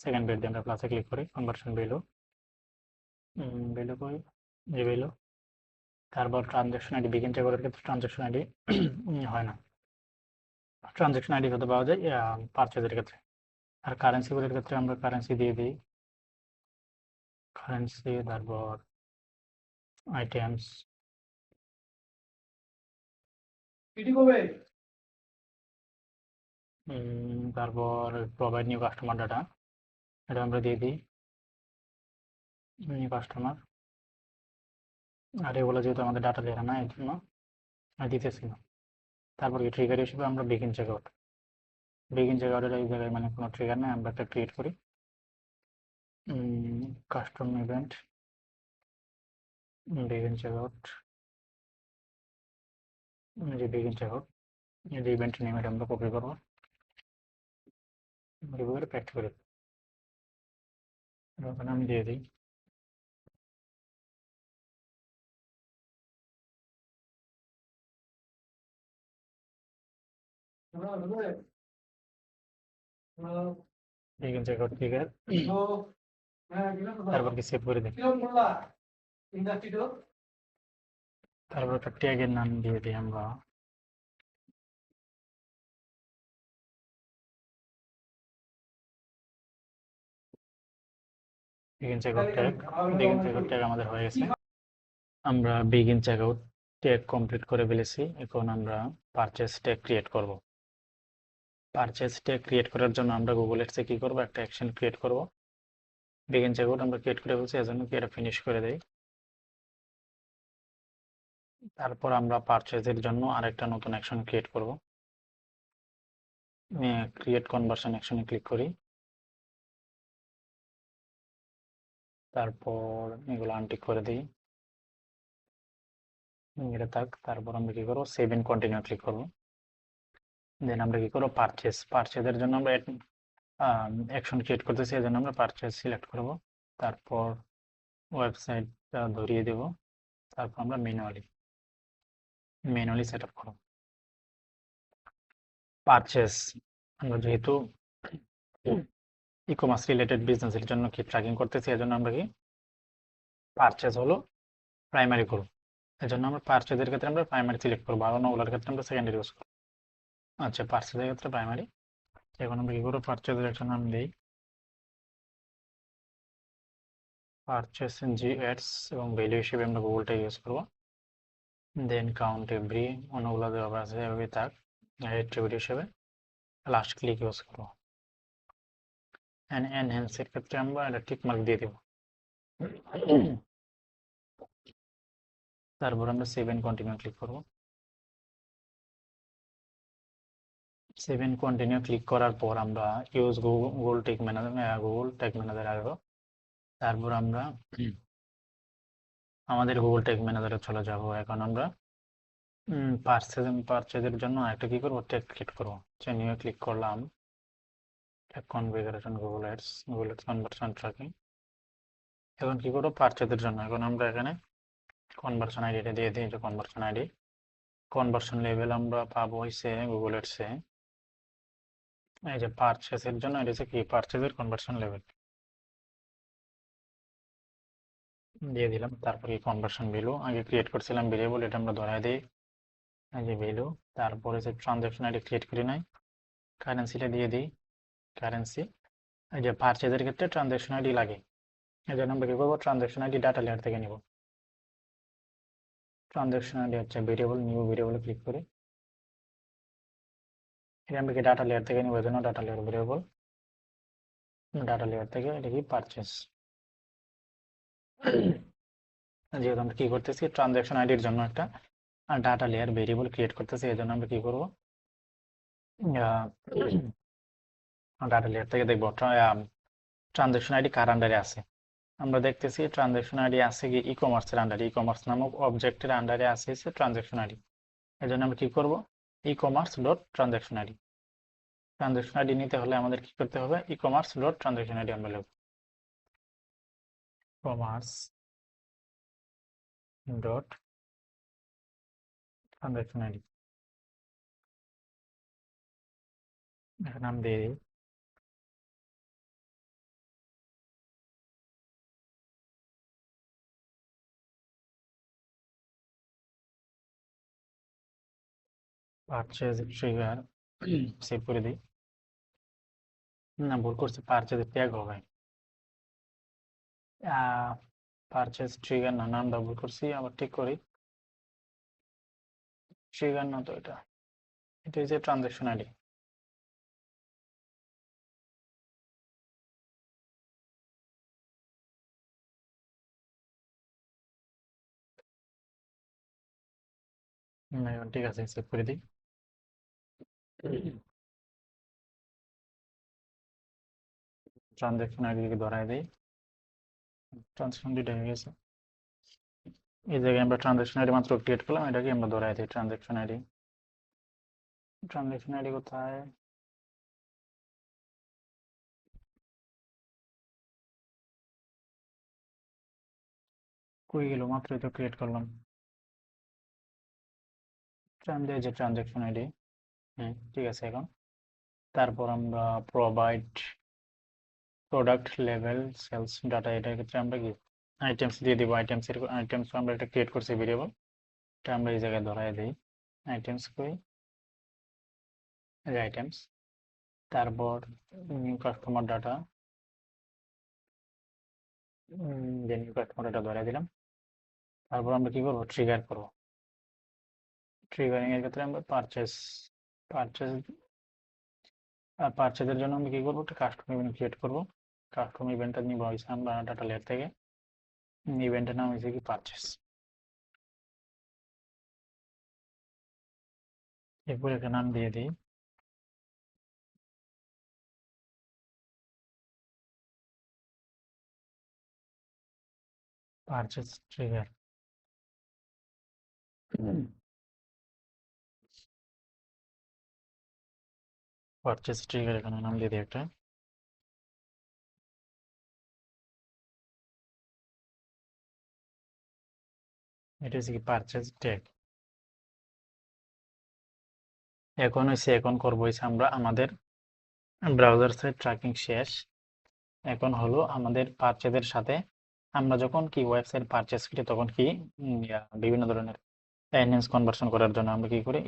সেকেন্ড ব্র্যাকেট দিয়ে আমরা প্লাসে ক্লিক করি, কনভার্সন ভ্যালু করি, যে ভ্যালু। তারপর ট্রানজ্যাকশন আইডি, বিগিন চেকারের ক্ষেত্রে ট্রানজ্যাকশন আইডি হয় না, ট্রানজ্যাকশন আইডি হতে পাওয়া যায় পারচেজের ক্ষেত্রে। আর কারেন্সিগুলোর ক্ষেত্রে আমরা কারেন্সি দিয়ে দিই, কারেন্সি, তারপর আইটেমস, তারপর প্রোভাইড নিউ কাস্টমার ডাটা, এটা আমরা দিয়ে দিই নিউ কাস্টমার। আর এগুলো যেহেতু আমাদের ডাটা লেখা না, এর জন্য দিতেছি না। তারপর কি ট্রিগার হিসেবে আমরা বিগিন চেকআউটের এই জায়গায় মানে কোনো ট্রিগার নেই, আমরা একটা ক্রিয়েট করি কাস্টম ইভেন্ট বিগিন চেকআউট, যে বিগিন চেকআউট এই যে ইভেন্ট নেম, এটা আমরা কপি করবো, কপি করে পেস্ট করি, ওখানে আমি দিয়ে দিই বিগিন চেকআউট ট্রিগার। তারপর কি সেভ করে দিই, তারপর একটা ট্যাগের নাম দিয়ে দিই আমরা begin checkout tag. Begin checkout tag আমাদের হয়ে গেছে, আমরা বিগিন চেকআউট ট্যাগ কমপ্লিট করে ফেলেছি। এখন আমরা পারচেস ট্যাগ ক্রিয়েট করব। পারচেস ট্যাগ ক্রিয়েট করার জন্য আমরা গুগল এডসে কি করব, একটা অ্যাকশন ক্রিয়েট করব। বিগিন চেকআউট আমরা ক্রিয়েট করে ফেলছি, এজন্য কি এটা ফিনিশ করে দেই। তারপর আমরা পারচেজের জন্য আরেকটা নতুন অ্যাকশন ক্রিয়েট করব, ক্রিয়েট কনভার্সন অ্যাকশনে ক্লিক করি, তারপর এগুলো আনটিক করে দিই, এটা থাক। তারপর আমরা কি করবো, সেভ ইন কন্টিনিউ ক্লিক করব। দেন আমরা কি করবো, পারচেজের জন্য আমরা অ্যাকশন ক্রিয়েট করতেছি, এই জন্য আমরা পারচেজ সিলেক্ট করব। তারপর ওয়েবসাইটটা ধরিয়ে দেব, তারপর আমরা ম্যানুয়ালি সেট আপ করব। পারচেজ আমরা যেহেতু ই কমার্স রিলেটেড বিজনেসের জন্য কি ট্র্যাকিং করতেছি, এজন্য আমরা কি পারচেজ হলো প্রাইমারি করব, এজন্য আমরা পারচেজের ক্ষেত্রে আমরা প্রাইমারি সিলেক্ট করবো, আর অন্যগুলোর ক্ষেত্রে আমরা সেকেন্ডারি ইউজ করবো। আচ্ছা, পারচেজের ক্ষেত্রে প্রাইমারি। এখন আমরা কি করবো, পারচেজের একটা নাম দিই পারচেস জি অ্যাডস, এবং ভ্যালু হিসেবে আমরা গুগলটা ইউজ করবো। দেন কাউন্ট এভরি, অন্যগুলো দেওয়া আছে এভাবে থাক, অ্যাট্রিবিউট হিসেবে লাস্ট ক্লিক ইউজ করবো। এনহ্যান্সের ক্ষেত্রে আমরা একটা টিক মার্ক দিয়ে দেবো। তারপর আমরা সেভ এন্ড কন্টিনিউ ক্লিক করবো। সেভ এন্ড কন্টিনিউ ক্লিক করার পর আমরা ইউজ গুগল ট্যাগ ম্যানেজার আসবো। তারপর আমরা আমাদের গুগল ট্যাগ ম্যানেজারে চলে যাব। এখন আমরা পারচেজের জন্য একটা কি করবো, ট্যাগ ক্রিয়েট করবো, নিউ ক্লিক করলাম, tag configuration Google ads conversion tracking. এখন কি করবো, পারচেজের জন্য এখন আমরা এখানে কনভার্সন আইডিটা দিয়ে দিই, যে কনভার্সন আইডি। কনভার্সন লেভেল আমরা পাবো হইছে গুগল এডসে, এই যে পারচেজের জন্য এটা হচ্ছে কি পারচেজের কনভার্সন লেভেল দিয়ে দিলাম। তারপর এই কনভার্সন ভ্যালু আগে ক্রিয়েট করছিলাম ভেরিয়েবল, এটা আমরা ধরাই দিই, এই যে ভ্যালু। তারপরে যে ট্রানজাকশন আইডি ক্রিয়েট করি নাই, কারেন্সিটা দিয়ে দিই, কারেন্সি। এই যে পারচেজের ক্ষেত্রে ট্রানজাকশন আইডি লাগে, এই জন্য আমরা কি করবো, ট্রানজাকশন আইডি ডাটা লেয়ার থেকে নিব। ট্রানজাকশন আইডি হচ্ছে ভেরিয়েবল, নিউ ভেরিয়েবলে ক্লিক করি, এটা আমরা কি ডাটা লেয়ার থেকে নিব, জন্য data layer variable, data layer থেকে এটা কি পারচেস। যেহেতু আমরা কি করতেছি ট্রানজাকশন আইডির জন্য একটা ডাটা লেয়ার ভেরিয়েবল ক্রিয়েট করতেছি, এই জন্য আমরা কি করব ডাটা লেয়ার থেকে দেখবো ট্রানজাকশন আইডি কার আন্ডারে আছে। আমরা দেখতেছি ট্রানজাকশন আইডি আছে কি ই কমার্সের আন্ডারে, ই কমার্স নামক অবজেক্টের আন্ডারে আছে হচ্ছে ট্রানজাকশন আইডি। এই জন্য আমরা কি করব e commerce dot transaction ID. Transaction ID নিতে হলে আমাদের কি করতে হবে, e commerce dot transaction ID আমরা লিখব, কমার্স ডট ট্রানজাকশন আইডি। এখন নাম দিয়ে দিই পারচেজ ট্রিগার, সেভ করে দিই। না ভুল করছি, পারচেজ ট্যাগ হবে, পারচেজ ট্রিগার না, নামটা ভুল করছি, আবার ঠিক করি। ট্রিগার না তো, এটা এটা হচ্ছে ট্রানজাকশন আইডি। ঠিক আছে, সেভ করে দিই। ট্রানজাকশন আইডি ধরাই দিই, ট্রানজাকশন আইডি হয়ে গেছে। এই জায়গায় আমরা ট্রানজাকশন আইডি মাত্র ক্রিয়েট করলাম, এটাকে আমরা ধরাই দিই ট্রানজাকশন আইডি। ট্রানজাকশন আইডি কোথায়, কই গেল, মাত্রই তো ক্রিয়েট করলাম। যে ট্রানজাকশন আইডি, হ্যাঁ ঠিক আছে। এখন তারপর আমরা provide product level sales data, এটার ক্ষেত্রে আমরা কি আইটেমস দিয়ে দিব। আইটেমস আমরা একটা ক্রিয়েট করছি ভেরিয়েবল, এটা আমরা এই জায়গায় ধরাই দিই। আইটেমস কই, আইটেমস। তারপর নিউ কাস্টমার ডাটা, যে নিউ কাস্টমার ডাটা ধরাই দিলাম। তারপর আমরা কি করব, ট্রিগার করব। ট্রিগারিং এর ক্ষেত্রে আমরা পারচেস পারচেস পারচেজের জন্য আমরা কি করবো, একটা কাস্টম ইভেন্ট ক্রিয়েট করব। কাস্টম ইভেন্টটা নিব হয়েছে আমরা ডাটা লেয়ার থেকে, ইভেন্টের নাম হয়েছে কি পারচেস। এরপর একটা নাম দিয়ে দিই পারচেস ট্রিগার। পারচেস ট্রিগার এখানে নাম দিয়ে দিই একটা। এটা হচ্ছে কি পারচেস ট্যাগ। এখন হয়েছে, এখন করবো হয়েছে আমরা আমাদের ব্রাউজার সাইট ট্র্যাকিং শেষ। এখন হলো আমাদের পারচেজের সাথে আমরা যখন কি ওয়েবসাইট পারচেস করি তখন কি বিভিন্ন ধরনের এনহেন্স কনভার্সন করার জন্য আমরা কি করি,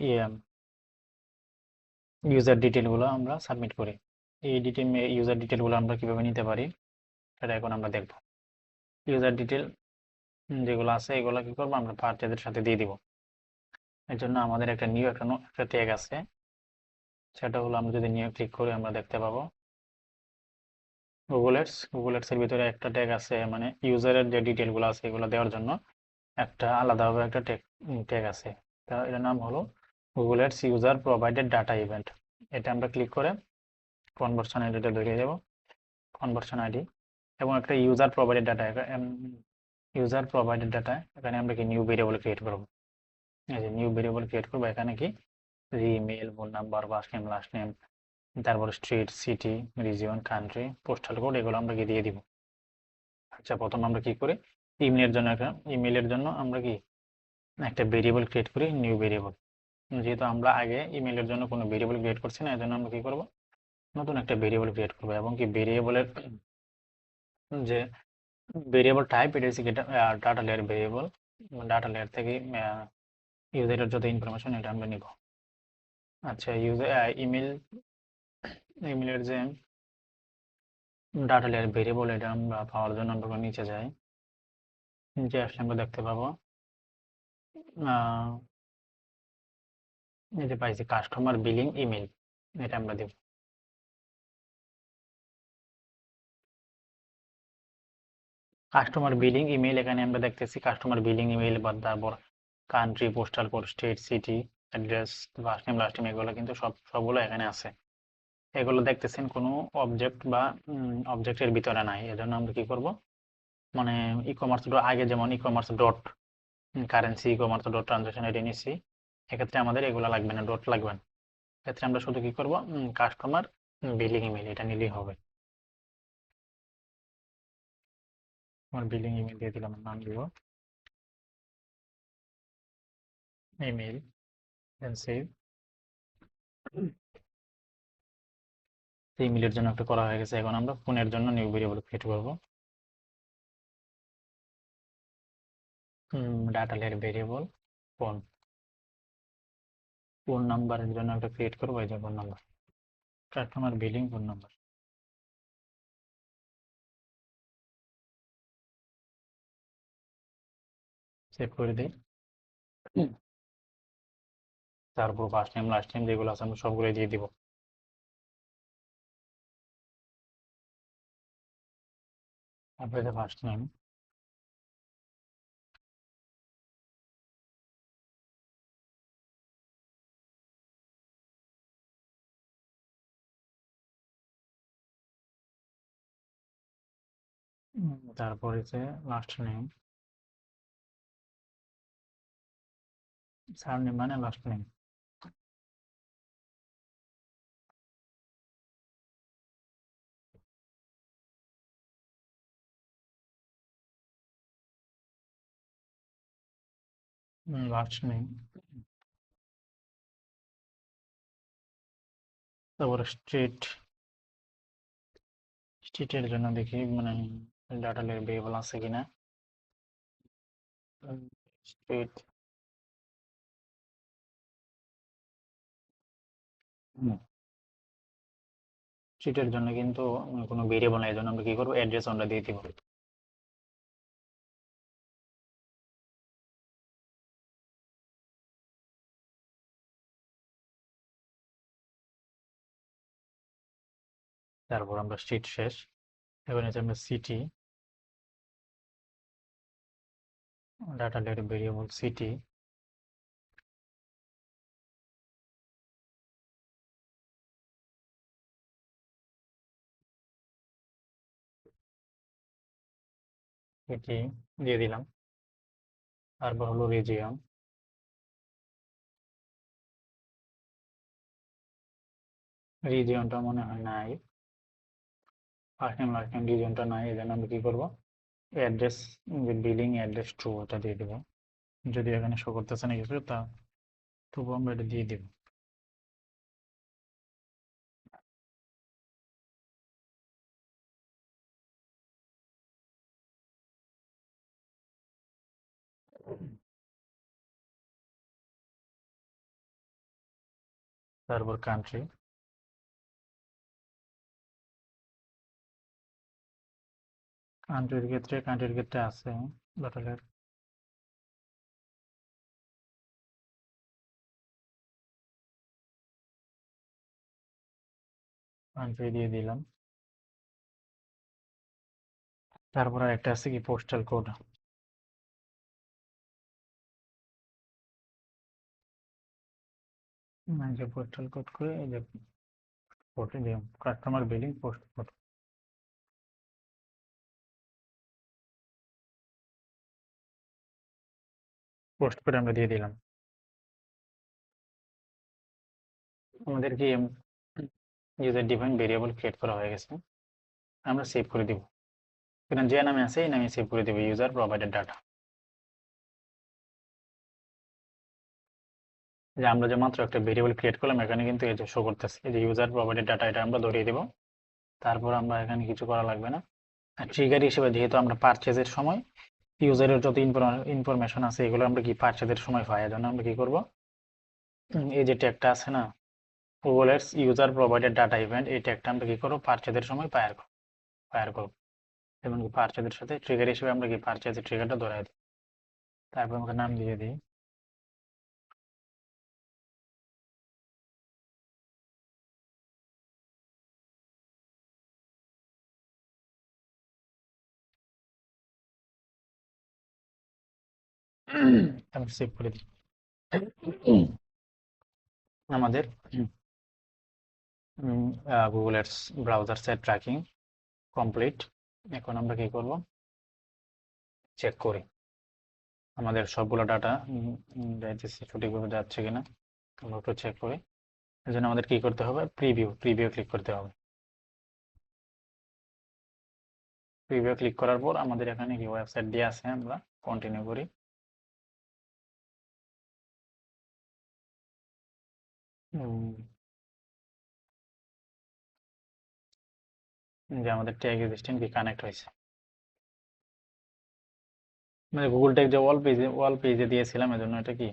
ইউজার ডিটেলগুলো আমরা সাবমিট করি। এই ইউজার ডিটেলগুলো আমরা কিভাবে নিতে পারি সেটা এখন আমরা দেখব। ইউজার ডিটেল যেগুলো আছে এগুলো কি করবো, আমরা পারচেজের সাথে দিয়ে দিব। এর জন্য আমাদের একটা নিউ একটা ট্যাগ আছে, সেটা হলো আমরা যদি নিউ ক্লিক করি আমরা দেখতে পাবো গুগল এডস এর ভিতরে একটা ট্যাগ আছে, মানে ইউজারের যে ডিটেলগুলো আছে এগুলো দেওয়ার জন্য একটা আলাদাভাবে একটা ট্যাগ আছে। এটার নাম হলো Google ads user provided data event. এটা আমরা ক্লিক করে কনভার্সন আইডিটা ধরিয়ে দেবো, কনভার্সন আইডি এবং একটা ইউজার প্রোভাইডেড ডাটা। এখানে আমরা কি নিউ ভেরিয়েবল ক্রিয়েট করবো, এই যে নিউ ভেরিয়েবল ক্রিয়েট করবো। এখানে কি email, phone number, first name, last name, তারপর street, city, region, country, postal code, এগুলো আমরা কি দিয়ে দিব। আচ্ছা, প্রথম আমরা কি করি, ইমেলের জন্য আমরা কি একটা ভেরিয়েবল ক্রিয়েট করি, নিউ ভেরিয়েবল। যেহেতু আমরা আগে ইমেলের জন্য কোনো ভেরিয়েবল ক্রিয়েট করছি না, এজন্য আমরা কি করব, নতুন একটা ভেরিয়েবল ক্রিয়েট করবো। এবং কি ভেরিয়েবলের যে ভেরিয়েবল টাইপ, এটা হচ্ছে data layer variable. Data layer থেকে ইউজারের যত ইনফরমেশন এটা আমরা নিব। আচ্ছা, ইমেলের যে ডাটা লেয়ার ভেরিয়েবল, এটা আমরা পাওয়ার জন্য আমরা নিচে যাই, নিচে আসলে আমরা দেখতে পাবো এই যে পাইছি কাস্টমার বিলিং ইমেল। এটা আমরা দেব। কাস্টমার বিলিং ইমেল, এখানে আমরা দেখতেছি কাস্টমার বিলিং ইমেল বা তারপর country, postal code, state, city, address, first name, last name, এগুলো কিন্তু সবগুলো এখানে আছে। এগুলো দেখতেছেন কোনো অবজেক্ট বা অবজেক্টের ভিতরে নাই, এজন্য আমরা কি করব, মানে ই কমার্স আগে যেমন e commerce dot currency, e commerce dot transaction ID নিচ্ছি, এক্ষেত্রে আমাদের এগুলো লাগবে না, ডট লাগবে না। এক্ষেত্রে আমরা শুধু কি করব, কাস্টমার বিলিং ইমেল এটা নিলেই হবে। আমার বিলিং ইমেল দিয়ে দিলাম, নাম দিব ইমেল, দেন সেভ। ইমেলের জন্য একটা করা হয়ে গেছে। এখন আমরা ফোনের জন্য নিউ ভেরিয়েবল ক্রিয়েট করব। Data layer variable phone, phone নাম্বারের জন্য একটা ক্রিয়েট করবো, এই যে phone number, customer billing phone number, save করে দিই। তারপর ফার্স্ট নেম, লাস্ট নেম যেগুলো আছে আমরা সবগুলো দিয়ে দিব। তারপরে ফার্স্ট নেম, তারপর হচ্ছে লাস্ট নেম, সার নেম মানে লাস্ট নেম, লাস্ট নেম। তারপর স্ট্রিট, স্ট্রিটের জন্য দেখি মানে ডাটা লেয়ার ভেরিয়েবল আছে কিনা। স্ট্রিট, স্ট্রিটের জন্য কিন্তু কোনো ভেরিয়েবল নাই, এই জন্য আমরা কি করবো, অ্যাড্রেস আমরা দিয়ে দিব। তারপর আমরা স্ট্রিট শেষ। এবার হচ্ছে আমরা city, data layer variable city, এটি দিয়ে দিলাম। তারপর হলো রিজিয়ন, রিজিয়নটা মনে হয় নাই, ফার্স্ট নেম লাস্ট নেম রিজিয়নটা নাই, এই জন্য আমরা কি করবো, অ্যাড্রেস, বিলিং অ্যাড্রেস ট্রু এটা দিয়ে দেবো। যদি এখানে শো করতেছে না কিছু, তা তবু আমরা এটা দিয়ে দিব। তারপর কান্ট্রি, কান্ট্রির ক্ষেত্রে আছে বাটলের, কান্ট্রি দিয়ে দিলাম। তারপর একটা আছে কি পোস্টাল কোড, যে পোস্টাল কোড করে এই যে পোর্টে দিলাম, customer billing post code, post করে আমরা দিয়ে দিলাম। আমাদের কি ইউজার ডিফাইন ভেরিয়েবল ক্রিয়েট করা হয়ে গেছে, আমরা সেভ করে দিব। এখানে যে নামে আছে এই নামে সেভ করে দিব, ইউজার প্রোভাইডেড ডাটা। যে আমরা যে মাত্র একটা ভেরিয়েবল ক্রিয়েট করলাম, এখানে কিন্তু এই যে শো করতেছে, এই যে ইউজার প্রোভাইডেড ডাটা, এটা আমরা ধরিয়ে দেব। তারপর আমরা এখানে কিছু করা লাগবে না। আর ট্রিগার হিসেবে যেহেতু আমরা পারচেজের সময় ইউজারের যত ইনফরমেশন আছে এগুলো আমরা কি পারচেজের সময় পাই, এজন্য আমরা কি করব, এই যে ট্যাগটা আছে না, গুগলের ইউজার প্রোভাইডেড ডাটা ইভেন্ট, এই ট্যাগটা আমরা কি করব, পারচেজের সময় ফায়ার করব। যেমন কি পারচেজের সাথে ট্রিগার হিসেবে আমরা কি পারচেজের ট্রিগারটা ধরাই দিই। তারপর আমাকে নাম দিয়ে দিই, আমি সেভ করে দিই। আমাদের Google ads browser site tracking complete. এখন আমরা কি করব, চেক করি আমাদের সবগুলো ডাটা যাইতেছে সঠিকভাবে যাচ্ছে কিনা, আমরা একটু চেক করি। এর জন্য আমাদের কি করতে হবে, প্রিভিউ ক্লিক করতে হবে। প্রিভিউ ক্লিক করার পর আমাদের এখানে কি ওয়েবসাইট দিয়ে আছে, আমরা কন্টিনিউ করি। যে আমাদের ট্যাগ এক্সিস্টেন্ট কি কানেক্ট হয়েছে, মানে গুগল ট্যাগ যে ওয়াল পেজে দিয়েছিলাম, এজন্য এটা কি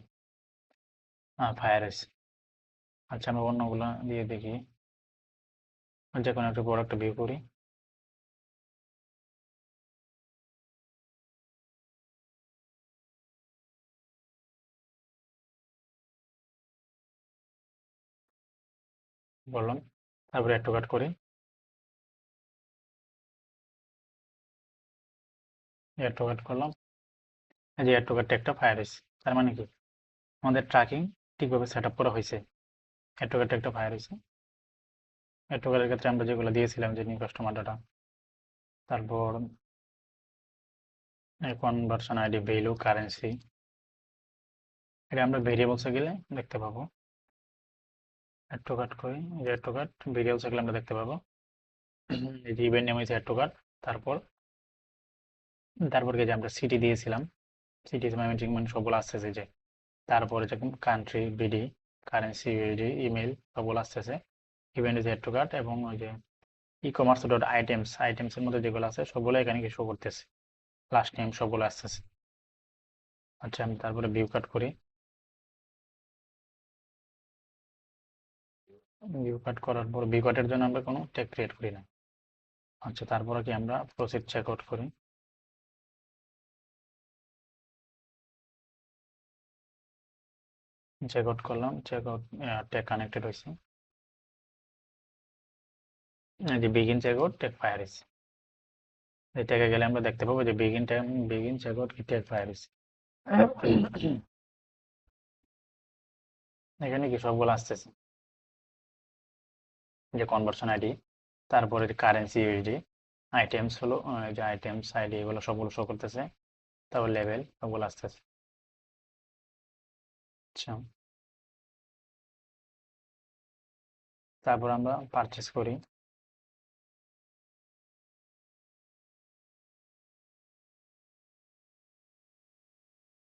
ফায়ার হয়েছে। আচ্ছা, আমরা অন্যগুলো দিয়ে দেখি, যে কোনো একটা প্রোডাক্ট ভিউ করি। বললাম, তারপরে অ্যাড টু কার্ট করি। অ্যাড টু কার্ট করলাম, এই যে অ্যাড টু কার্ট ট্যাগটা ফায়ার হয়েছে। তার মানে কি আমাদের ট্র্যাকিং ঠিকভাবে সেট আপ করা হয়েছে, অ্যাড টু কার্ট ট্যাগটা ফায়ার হয়েছে। অ্যাড টু কার্টের ক্ষেত্রে আমরা যেগুলো দিয়েছিলাম, যে নিউ কাস্টমার ডাটা, তারপর কনভার্সন আইডি, ভ্যালু, কারেন্সি, এটা আমরা ভেরিয়েবলসে গেলে দেখতে পাবো। অ্যাড টু কার্ট করি, যে অ্যাড টু কার্ট ভেরিয়েবলসে গেলে আমরা দেখতে পাবো। এই যে ইভেন্ট নেম হয়েছে অ্যাড টু কার্ট। তারপর তারপর যে আমরা সিটি দিয়েছিলাম, সিটি মানে সবগুলো আসতেছে যে, তারপরে যেরকম country BD, currency BD, email, সবগুলো আসতেছে। Event is add to cart, এবং ওই যে ই কমার্স ডট আইটেমসের মধ্যে যেগুলো আছে সবগুলো এখানে শো করতেছে, লাস্ট নেম সবগুলো আসতেছে। আচ্ছা, আমি তারপরে ভিউ কাট করি। ভিউ কাট করার পর ভিউ কাটের জন্য আমরা কোনো ট্যাগ ক্রিয়েট করি না। আচ্ছা, তারপরে কি আমরা প্রসিড চেক আউট করি। চেক আউট করলাম, চেক আউট ট্যাগ কানেক্টেড হয়েছে। এই যে begin check out tag fire হয়েছে। এই ট্যাগে গেলে আমরা দেখতে পাবো যে বিগিন চেক আউট কি ট্যাগ ফায়ার হয়েছে। এখানে কি সবগুলো আসতেছে, যে কনভার্সন আইডি, তারপরে কারেন্সি ইউএসডি, আইটেমস হলো যে আইটেমস আইডি, এগুলো সবগুলো শো করতেছে। তারপর লেভেল সবগুলো আসতেছে। আচ্ছা, তারপর আমরা পারচেস করি।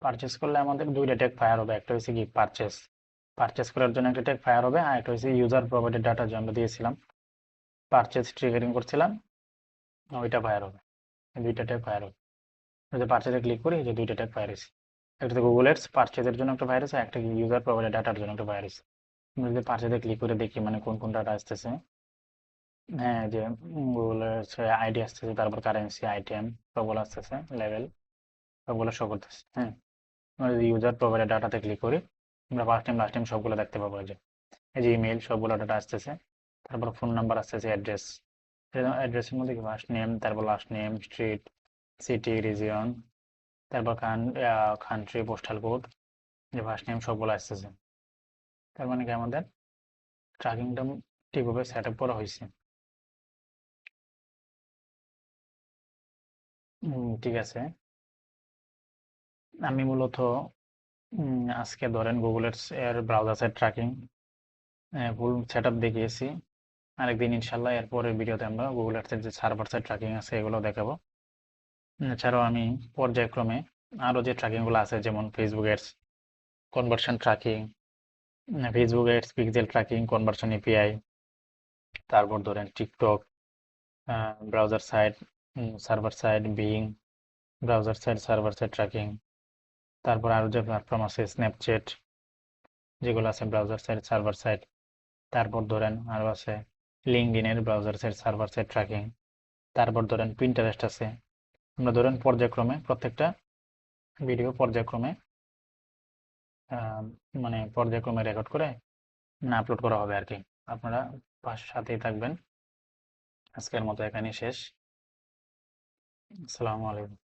পারচেস করলে আমাদের দুইটা ট্যাগ ফায়ার হবে, একটা হচ্ছে কি পারচেস করার জন্য একটা ট্যাগ ফায়ার হবে, আর একটা হচ্ছে ইউজার প্রোভাইডেড ডাটা যে আমরা দিয়েছিলাম, পারচেস ট্রিগারিং করছিলাম, ওইটা ফায়ার হবে। এই দুইটা ট্যাগ ফায়ার হবে। যদি পারচেসে ক্লিক করি, যে দুইটা ট্যাগ ফায়ার হয়েছে, একটা গুগল এডস পারচেসের জন্য একটা ফায়ার হয়েছে, একটা ইউজার প্রোভাইডেড ডাটার জন্য একটা ফায়ার হয়েছে। আমরা যদি পারচেসে ক্লিক করে দেখি মানে কোন কোন ডাটা আসতেছে, হ্যাঁ, যে গুগলের আইডি আসতেছে, তারপর কারেন্সি, আইটেম সবগুলো আসতেছে, লেভেল সবগুলো শো করতেছে। হ্যাঁ, আমরা যদি ইউজার প্রোভাইডেড ডাটাতে ক্লিক করি, আমরা ফার্স্ট টাইম লাস্ট টাইম সবগুলো দেখতে পাবো। এই যে ইমেল সবগুলো ডাটা আসতেছে, তারপর ফোন নাম্বার আসতেছে, অ্যাড্রেস, অ্যাড্রেসের মধ্যে কি ফার্স্ট নেম, তারপর last name, street, city, region, তারপর কান্ট্রি, পোস্টাল কোড, যে ফার্স্ট নেম সবগুলো আসতেছে। তার মানে কি আমাদের ট্র্যাকিংটা ঠিকভাবে সেট আপ করা হয়েছে। ঠিক আছে, আমি মূলত আজকে ধরেন গুগলের এর browser site tracking full set up দেখিয়েছি। আরেকদিন ইনশাল্লাহ এর পরের ভিডিওতে আমরা গুগল আর্থের যে সার্ভার সাইড ট্র্যাকিং আছে এগুলো দেখাবো। এছাড়াও আমি পর্যায়ক্রমে আরও যে ট্র্যাকিংগুলো আছে, যেমন Facebook ads conversion tracking, Facebook ads pixel tracking, conversion API, তারপর ধরেন TikTok, browser side server side Bing, browser side server side tracking, তারপর আরও যে প্ল্যাটফর্ম আছে স্ন্যাপচ্যাট, যেগুলো আছে ব্রাউজার সাইড সার্ভার সাইড, তারপর ধরেন আরও আছে লিঙ্কডইনের browser side server side tracking, তারপর ধরেন পিন্টারেস্ট আছে। আমরা ধরেন পর্যায়ক্রমে প্রত্যেকটা ভিডিও পর্যায়ক্রমে মানে পর্যায়ক্রমে রেকর্ড করে আপলোড করা হবে আর কি। আপনারা সাথেই থাকবেন। আজকের মতো এখানেই শেষ। আসসালামু আলাইকুম।